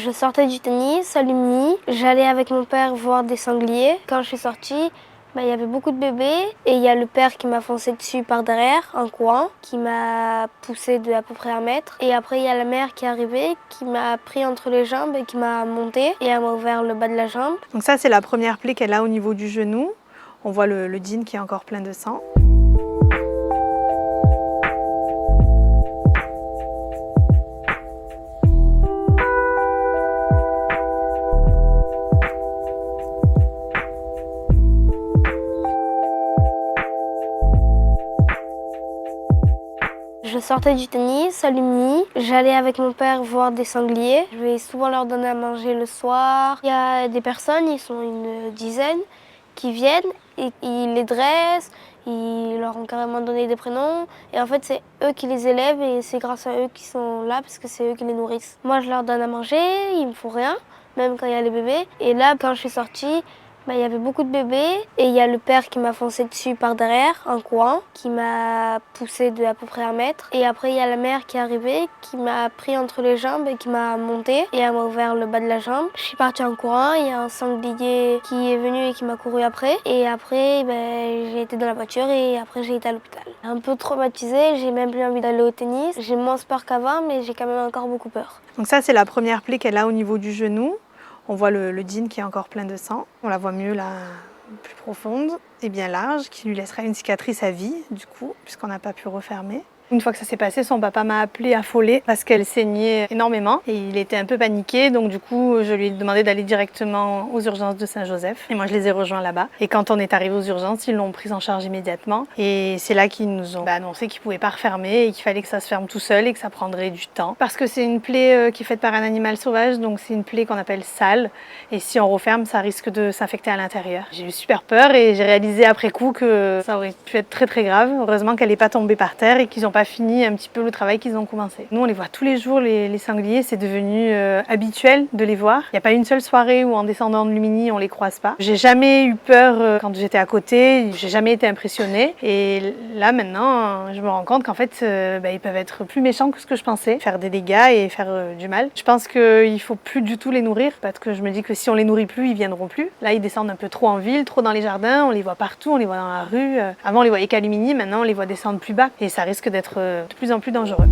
Je sortais du tennis à Lumini, j'allais avec mon père voir des sangliers. Quand je suis sortie, il y avait beaucoup de bébés et il y a le père qui m'a foncé dessus par derrière en courant, qui m'a poussé de à peu près 1 mètre. Et après il y a la mère qui est arrivée, qui m'a pris entre les jambes et qui m'a monté et elle m'a ouvert le bas de la jambe. Donc ça c'est la première plaie qu'elle a au niveau du genou. On voit le jean qui est encore plein de sang. Je sortais du tennis à Lumini, j'allais avec mon père voir des sangliers. Je vais souvent leur donner à manger le soir. Il y a des personnes, ils sont une dizaine, qui viennent et ils les dressent, ils leur ont carrément donné des prénoms. Et en fait, c'est eux qui les élèvent et c'est grâce à eux qu'ils sont là parce que c'est eux qui les nourrissent. Moi, je leur donne à manger, ils me font rien, même quand il y a les bébés. Et là, quand je suis sortie, il y avait beaucoup de bébés et il y a le père qui m'a foncé dessus par derrière en courant, qui m'a poussé de à peu près 1 mètre. Et après il y a la mère qui est arrivée, qui m'a pris entre les jambes et qui m'a monté et elle m'a ouvert le bas de la jambe. Je suis partie en courant, il y a un sanglier qui est venu et qui m'a couru après. Et après j'ai été dans la voiture et après j'ai été à l'hôpital. Un peu traumatisée, j'ai même plus envie d'aller au tennis. J'ai moins peur qu'avant mais j'ai quand même encore beaucoup peur. Donc ça c'est la première plaie qu'elle a au niveau du genou. On voit le jean qui est encore plein de sang. On la voit mieux là, plus profonde et bien large, qui lui laissera une cicatrice à vie du coup, puisqu'on n'a pas pu refermer. Une fois que ça s'est passé, son papa m'a appelé affolée parce qu'elle saignait énormément et il était un peu paniqué. Donc du coup, je lui ai demandé d'aller directement aux urgences de Saint-Joseph. Et moi, je les ai rejoints là-bas. Et quand on est arrivé aux urgences, ils l'ont prise en charge immédiatement. Et c'est là qu'ils nous ont annoncé qu'ils ne pouvaient pas refermer et qu'il fallait que ça se ferme tout seul et que ça prendrait du temps. Parce que c'est une plaie qui est faite par un animal sauvage, donc c'est une plaie qu'on appelle sale. Et si on referme, ça risque de s'infecter à l'intérieur. J'ai eu super peur et j'ai réalisé après coup que ça aurait pu être très très grave. Heureusement qu'elle n'est pas tombée par terre et qu'ils ont pas fini un petit peu le travail qu'ils ont commencé. Nous on les voit tous les jours, les sangliers, c'est devenu habituel de les voir. Il n'y a pas une seule soirée où en descendant de Lumini on les croise pas. J'ai jamais eu peur quand j'étais à côté, j'ai jamais été impressionnée et là maintenant je me rends compte qu'en fait ils peuvent être plus méchants que ce que je pensais, faire des dégâts et faire du mal. Je pense qu'il faut plus du tout les nourrir parce que je me dis que si on les nourrit plus, ils viendront plus. Là ils descendent un peu trop en ville, trop dans les jardins, on les voit partout, on les voit dans la rue. Avant on les voyait qu'à Lumini, maintenant on les voit descendre plus bas et ça risque d'être de plus en plus dangereux.